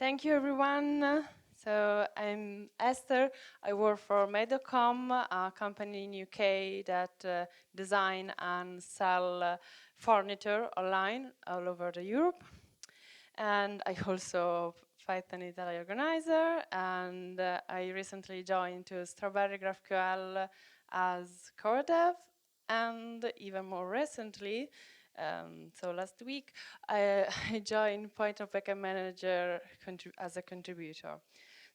Thank you, everyone. So I'm Esther. I work for Medocom, a company in UK that design and sell furniture online all over the Europe. And I also PyCon Italia organizer, and I recently joined to Strawberry GraphQL as core dev, and even more recently, so last week, I joined Point of Backup Manager as a contributor.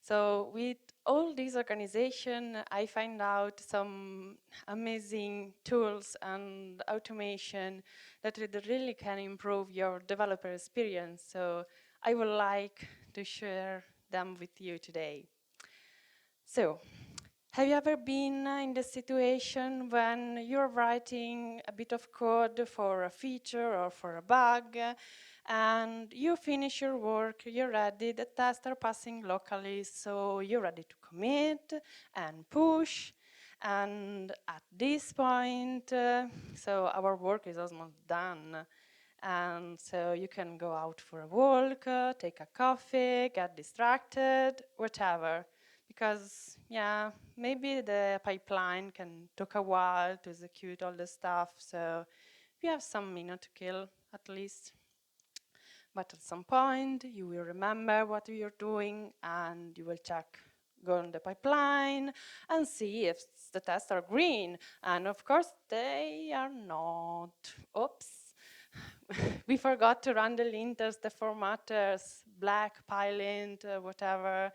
So with all this organization, I find out some amazing tools and automation that really can improve your developer experience. So I would like to share them with you today. So, have you ever been in the situation when you're writing a bit of code for a feature or for a bug, and you finish your work, you're ready, the tests are passing locally, so you're ready to commit and push, and at this point, so our work is almost done. And so you can go out for a walk, take a coffee, get distracted, whatever. Because, yeah, maybe the pipeline can take a while to execute all the stuff, so you have some minute to kill, at least. But at some point, you will remember what you're doing, and you will check, go on the pipeline, and see if the tests are green. And of course, they are not. Oops. We forgot to run the linters, the formatters, black, pylint, whatever.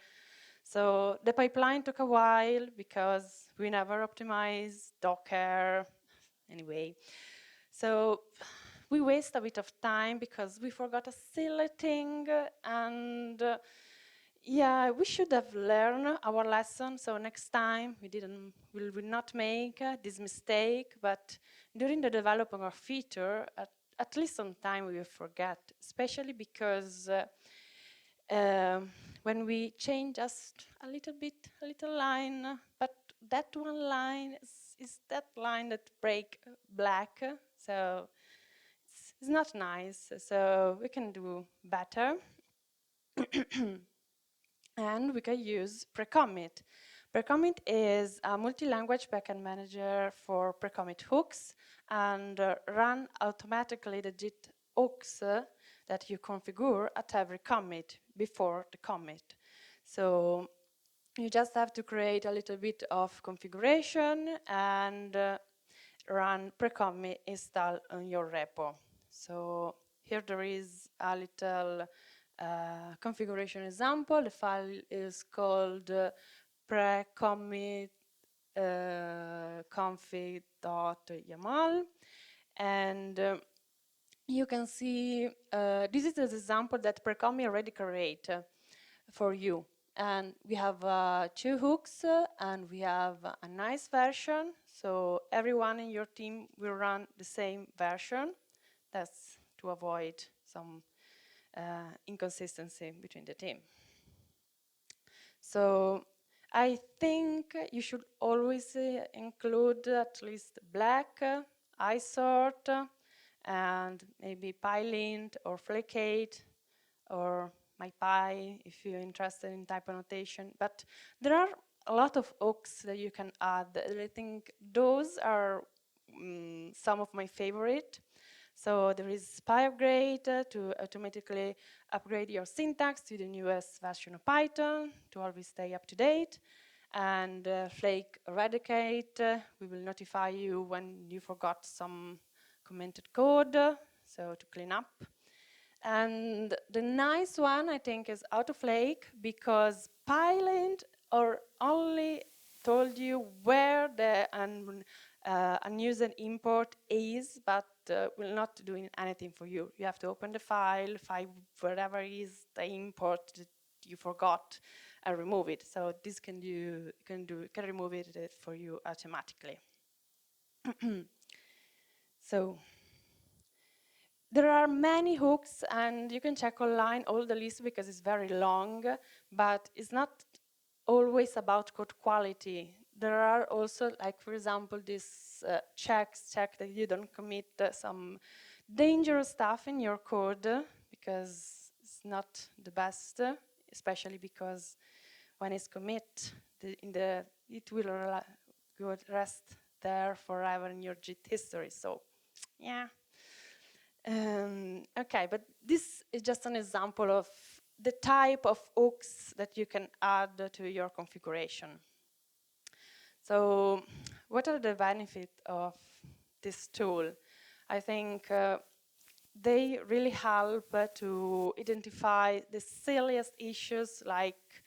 So the pipeline took a while because we never optimized Docker. Anyway, so we waste a bit of time because we forgot a silly thing, and yeah, we should have learned our lesson. So next time we will not make this mistake. But during the development of feature, at least sometimes we will forget, especially because when we change just a little bit, a little line, but that one line is that line that break black, so it's not nice, so we can do better. And we can use Precommit. Precommit is a multi-language backend manager for Precommit hooks and run automatically the Git hooks that you configure at every commit before the commit. So you just have to create a little bit of configuration and run Precommit install on your repo. So here there is a little configuration example. The file is called precommit config.yaml, and you can see this is the example that Precommit already create for you. And we have 2 hooks and we have a nice version, so everyone in your team will run the same version. That's to avoid some inconsistency between the team. So I think you should always include at least black, isort, and maybe pylint or flakate or mypy if you're interested in type annotation. But there are a lot of hooks that you can add. I think those are some of my favorite. So there is PyUpgrade to automatically upgrade your syntax to the newest version of Python to always stay up to date. And Flake Eradicate, we will notify you when you forgot some commented code, so to clean up. And the nice one, I think, is Autoflake, because Pylint only told you where the unused import is, but will not do anything for you. You have to open the file, find wherever is the import that you forgot, and remove it. So this can remove it for you automatically. So there are many hooks, and you can check online all the list because it's very long, but it's not always about code quality. There are also, like, for example, this check that you don't commit some dangerous stuff in your code because it's not the best especially because when it's commit, it will go rest there forever in your Git history. So, yeah. Okay, but this is just an example of the type of hooks that you can add to your configuration. So, what are the benefits of this tool? I think they really help to identify the silliest issues like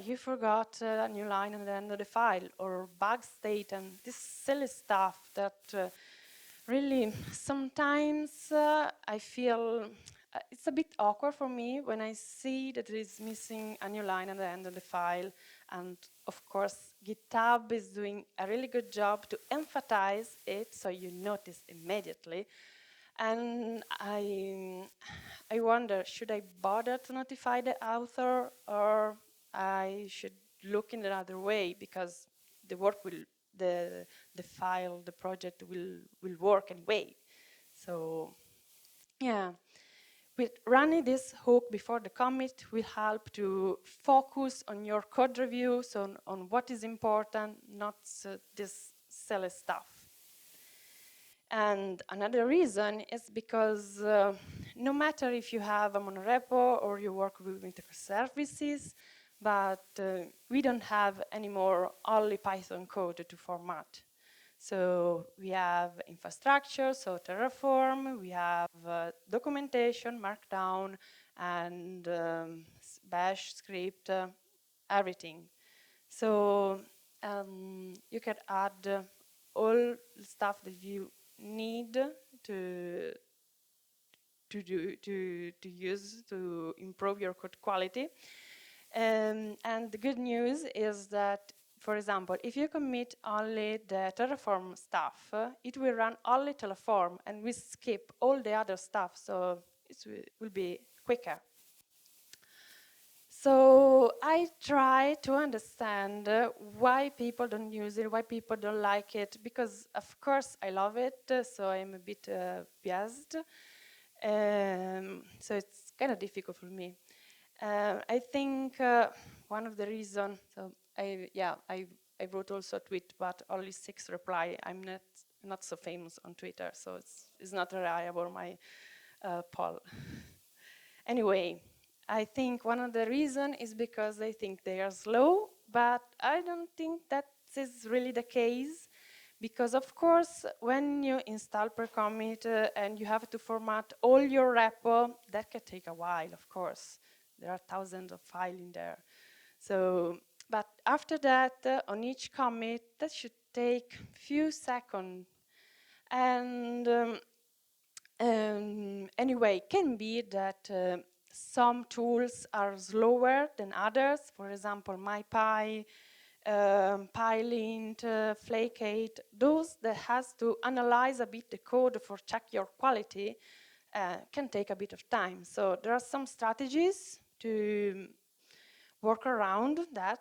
you forgot a new line at the end of the file, or bug state, and this silly stuff that really sometimes I feel it's a bit awkward for me when I see that it is missing a new line at the end of the file. And of course, GitHub is doing a really good job to emphasize it, so you notice immediately. And I wonder, should I bother to notify the author, or I should look in another way, because the work will, the file, the project will work anyway. So yeah, with running this hook before the commit will help to focus on your code reviews, on what is important, not this silly stuff. And another reason is because no matter if you have a monorepo or you work with microservices, but we don't have anymore only Python code to format. So we have infrastructure, so Terraform, we have documentation, Markdown, and Bash script, everything. So you can add all the stuff that you need to use to improve your code quality. And the good news is that, for example, if you commit only the Terraform stuff, it will run only Terraform and we skip all the other stuff, so it will be quicker. So I try to understand why people don't use it, why people don't like it, because of course I love it, so I'm a bit biased. So it's kind of difficult for me. I think one of the reasons, so I wrote also a tweet, but only 6 reply. I'm not so famous on Twitter, so it's not reliable, my poll. Anyway, I think one of the reasons is because they think they are slow, but I don't think that is really the case, because of course, when you install Precommit and you have to format all your repo, that can take a while, of course. There are thousands of files in there. So, but after that, on each commit, that should take few seconds. And anyway, can be that some tools are slower than others. For example, MyPy, PyLint, Flake8, those that has to analyze a bit the code for check your quality can take a bit of time. So there are some strategies to work around that.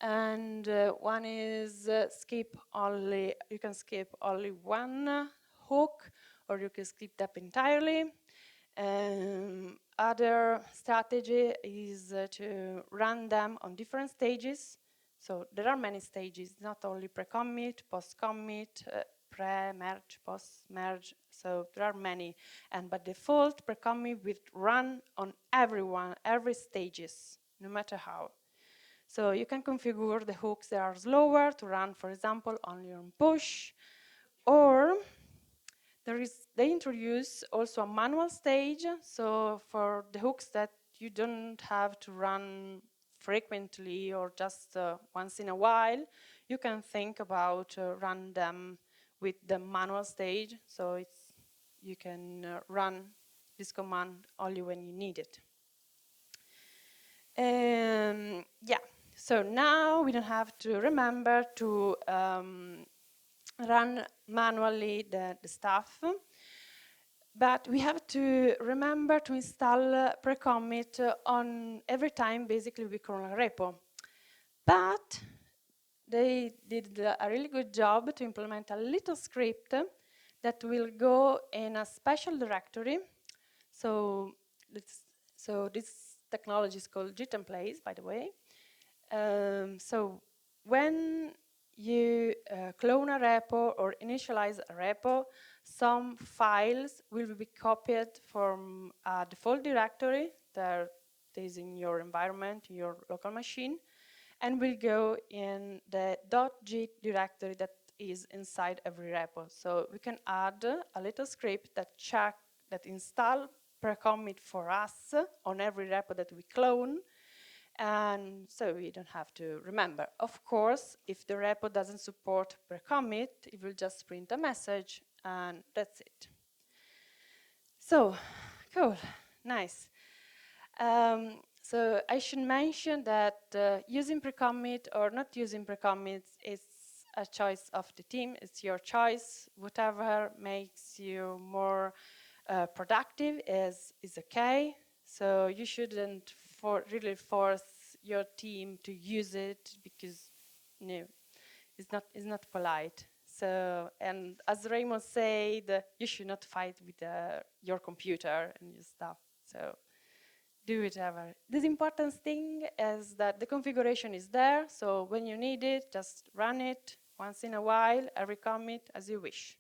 And one is you can skip only one hook, or you can skip that entirely. Other strategy is to run them on different stages. So there are many stages, not only pre-commit, post-commit, pre-merge, post-merge, so there are many. And by default, pre-commit will run on every stages, no matter how. So you can configure the hooks that are slower to run, for example, only on push, or they introduce also a manual stage. So for the hooks that you don't have to run frequently or just once in a while, you can think about run them with the manual stage. So you can run this command only when you need it. Yeah, so now we don't have to remember to run manually the stuff, but we have to remember to install Precommit on every time basically we call a repo. But they did a really good job to implement a little script that will go in a special directory. So this technology is called gtemplates, by the way. So when you clone a repo or initialize a repo, some files will be copied from a default directory that is in your environment, your local machine, and will go in the .git directory that is inside every repo. So we can add a little script that install Precommit for us on every repo that we clone, and so we don't have to remember. Of course, if the repo doesn't support Precommit, it will just print a message, and that's it. So, cool, nice. So I should mention that using Precommit or not using Precommit is a choice of the team. It's your choice. Whatever makes you more productive is okay. So you shouldn't really force your team to use it, because no, it's not polite. So, and as Raymond said, you should not fight with your computer and your stuff. So do whatever. The important thing is that the configuration is there, so when you need it, just run it once in a while, every commit as you wish.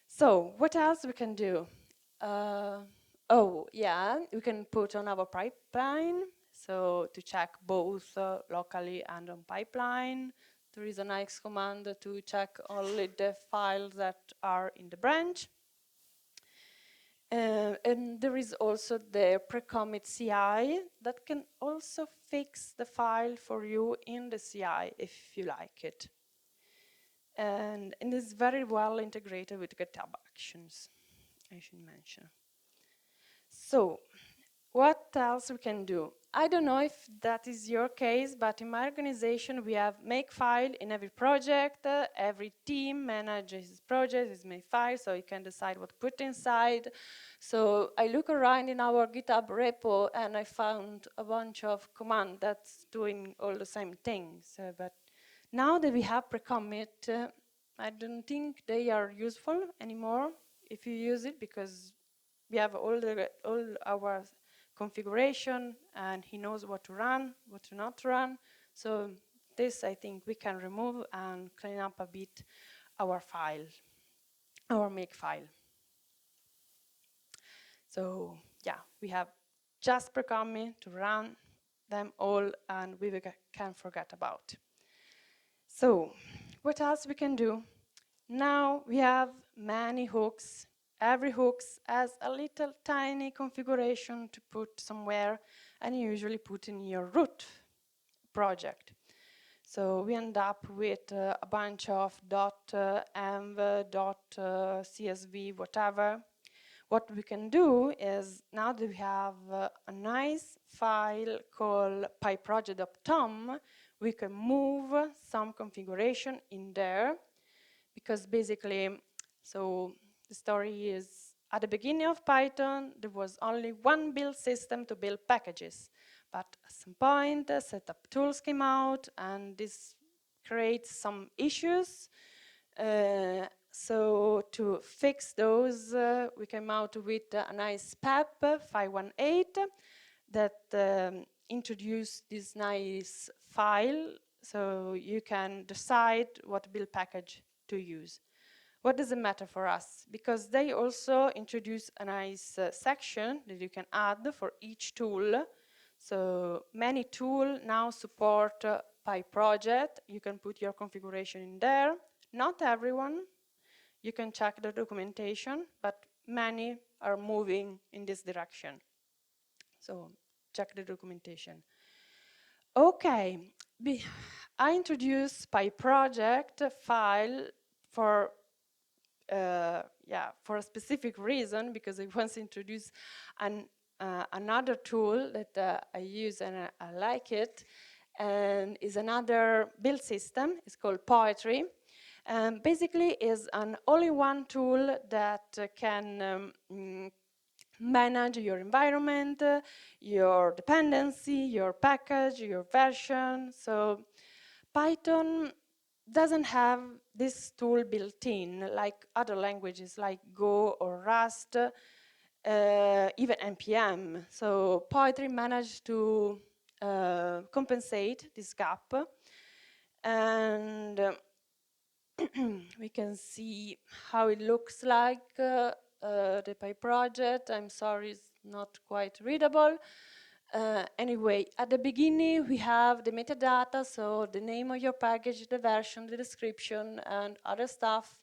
So what else we can do? Oh yeah, we can put on our pipeline, so to check both locally and on pipeline. There is a nice command to check only the files that are in the branch. And there is also the Precommit CI that can also fix the file for you in the CI if you like it. And it's very well integrated with GitHub Actions, I should mention. So, what else we can do? I don't know if that is your case, but in my organization we have makefile in every project. Every team manages his project, his makefile, so you can decide what to put inside. So I look around in our GitHub repo and I found a bunch of commands that's doing all the same things. But now that we have Precommit, I don't think they are useful anymore if you use it, because we have all our configuration, and he knows what to run, what to not run. So this, I think, we can remove and clean up a bit our file, our makefile. So yeah, we have just Precommit to run them all, and we can forget about. So what else we can do? Now we have many hooks. Every hook has a little tiny configuration to put somewhere, and you usually put in your root project. So we end up with a bunch of .env, .csv, whatever. What we can do is, now that we have a nice file called pyproject.tom, we can move some configuration in there, because basically, so the story is, at the beginning of Python, there was only one build system to build packages. But at some point, setup tools came out, and this creates some issues. So to fix those, we came out with a nice PEP 518 that introduced this nice file, so you can decide what build package to use. What does it matter for us? Because they also introduce a nice section that you can add for each tool. So many tools now support PyProject. You can put your configuration in there. Not everyone. You can check the documentation, but many are moving in this direction. So check the documentation. Okay, I introduced PyProject file for for a specific reason, because I once introduced another tool that I use and I like it, and is another build system. It's called Poetry. Basically, is an all-in-one tool that can manage your environment, your dependency, your package, your version. So Python doesn't have this tool built in like other languages like Go or Rust. even NPM. So Poetry managed to compensate this gap, and we can see how it looks like. The Py project, I'm sorry, it's not quite readable. Anyway, at the beginning we have the metadata, so the name of your package, the version, the description, and other stuff.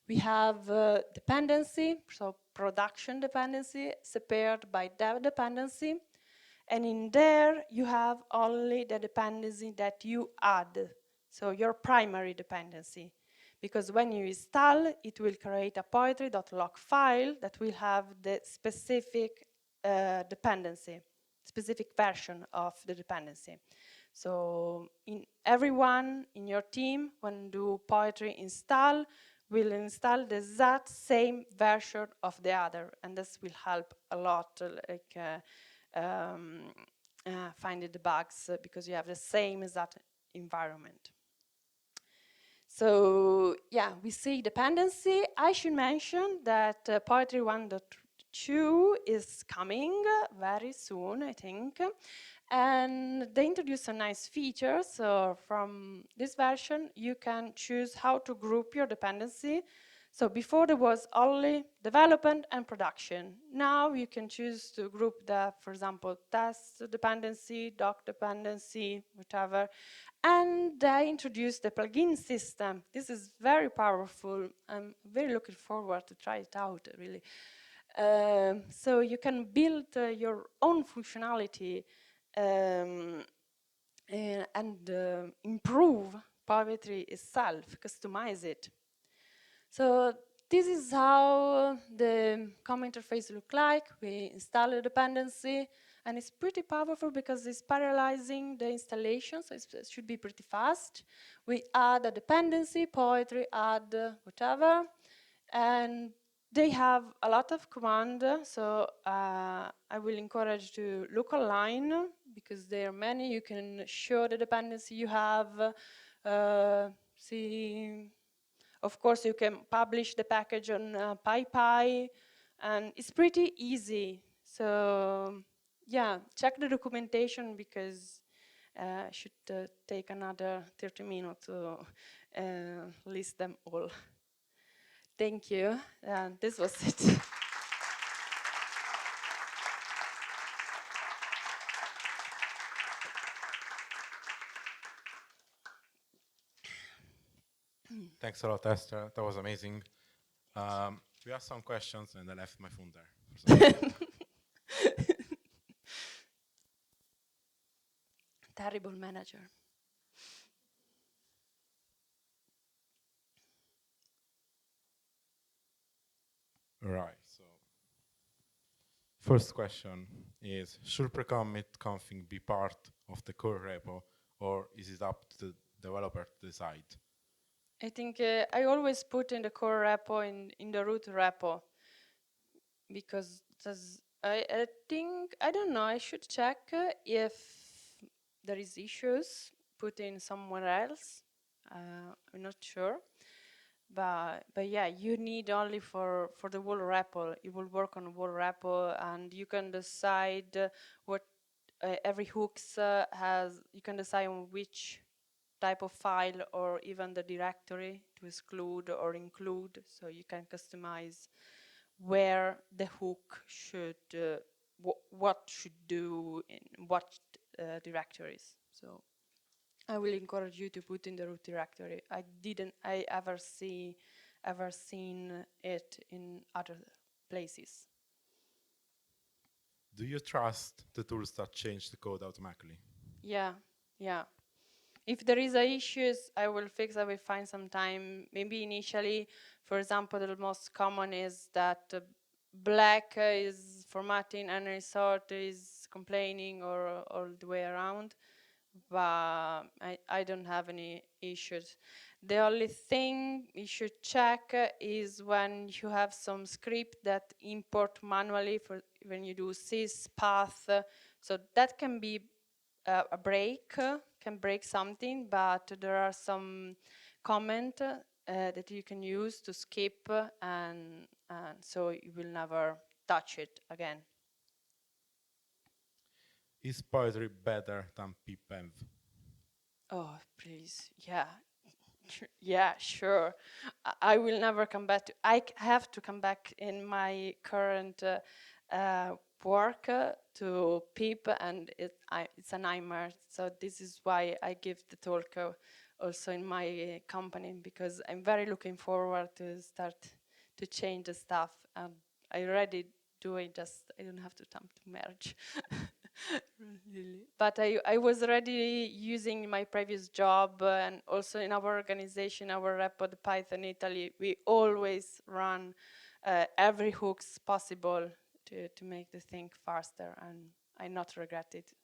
We have dependency, so production dependency, separated by dev dependency. And in there, you have only the dependency that you add, so your primary dependency. Because when you install, it will create a poetry.log file that will have the specific dependency, specific version of the dependency. So everyone in your team, when do poetry install, will install the exact same version of the other, and this will help a lot, finding the bugs because you have the same exact environment. So yeah, we see dependency. I should mention that Poetry 1.2 is coming very soon, I think. And they introduce a nice feature. So from this version, you can choose how to group your dependency. So before there was only development and production. Now you can choose to group the, for example, test dependency, doc dependency, whatever. And they introduced the plugin system. This is very powerful. I'm very looking forward to try it out, really. So you can build your own functionality and improve Poetry itself, customize it. So this is how the COM interface look like. We install a dependency, and it's pretty powerful because it's parallelizing the installation, so it should be pretty fast. We add a dependency, Poetry, add whatever, and they have a lot of command, so I will encourage to look online because there are many. You can show the dependency you have, see. Of course, you can publish the package on PyPy, and it's pretty easy. So yeah, check the documentation because it should take another 30 minutes to list them all. Thank you. This was it. Thanks a lot, Esther. That was amazing. We asked some questions, and I left my phone there. Terrible manager. Right. So, first question is: should Precommit config be part of the core repo, or is it up to the developer to decide? I think I always put in the core repo in the root repo because I think, I don't know, I should check if there is issues put in somewhere else. I'm not sure. But yeah, you need only for the whole repo. It will work on the whole repo, and you can decide what every hooks has. You can decide on which type of file or even the directory to exclude or include. So you can customize where the hook should, what should do in what directories. So I will encourage you to put in the root directory. I ever seen it in other places. Do you trust the tools that change the code automatically? Yeah, yeah. If there is issues, I will fix. I will find some time. Maybe initially, for example, the most common is that black is formatting and resort is complaining, or all the way around. But I don't have any issues. The only thing you should check is when you have some script that import manually for when you do sys path. So that can be a break, can break something, but there are some comment that you can use to skip, and so you will never touch it again. Is poetry better than PPEV? Oh, please, yeah. Yeah, sure. I will never come back to. Have to come back in my current work to PEEP, and it's a nightmare. So this is why I give the talk also in my company, because I'm very looking forward to start to change the stuff. I already do it. Just I don't have to time to merge. Really. But I was already using my previous job and also in our organization, our repo, the PyCon Italy, we always run every hooks possible to make the thing faster, and I not regret it.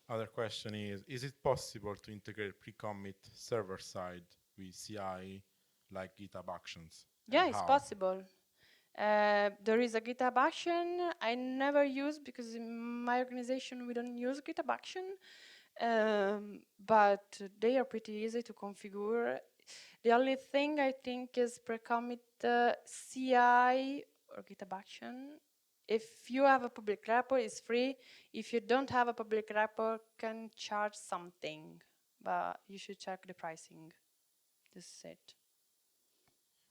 Other question is it possible to integrate pre-commit server-side with CI like GitHub Actions? Yeah, And it's how? possible. There is a GitHub action I never use because in my organization we don't use GitHub action, but they are pretty easy to configure. The only thing I think is Precommit CI or GitHub action. If you have a public repo, it's free. If you don't have a public repo, can charge something, but you should check the pricing. This is it.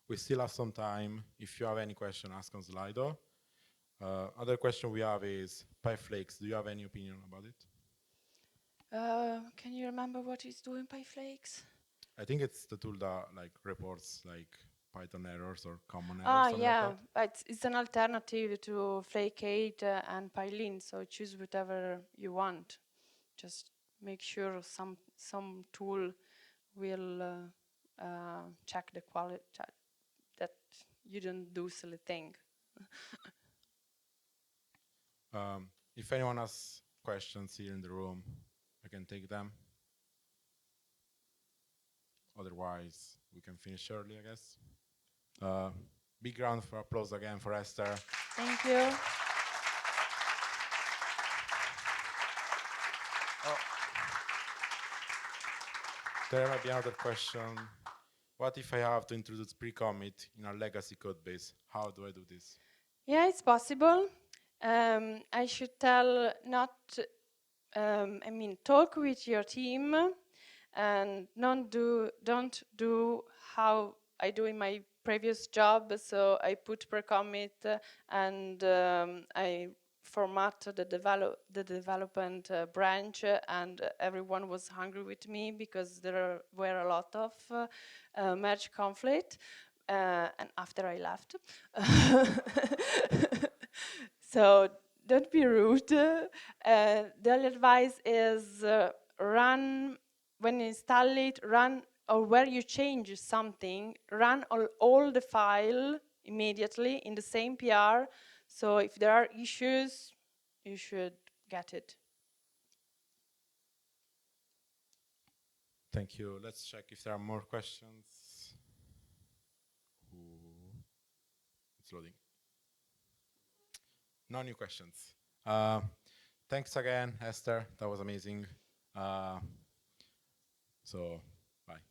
We still have some time. If you have any question, ask on Slido. Other question we have is PyFlakes. Do you have any opinion about it? Can you remember what it's doing, PyFlakes? I think it's the tool that like reports like Python errors or common errors, something Yeah, like it's an alternative to Flake8 and Pylint, so choose whatever you want. Just make sure some tool will check the quality, that you don't do silly thing. If anyone has questions here in the room, I can take them. Otherwise, we can finish early, I guess. Big round of applause again for Esther. Thank you. Oh. There might be another question. What if I have to introduce pre-commit in a legacy code base? How do I do this? Yeah, it's possible. I should tell not, talk with your team and don't do how I do in my previous job. So I put Precommit and I format the development branch, and everyone was hungry with me because there were a lot of merge conflict. And after I left. So don't be rude. The only advice is run, when you install it, run, or where you change something, run all the file immediately in the same PR. So if there are issues, you should get it. Thank you. Let's check if there are more questions. It's loading. No new questions. Thanks again, Esther. That was amazing. So, bye.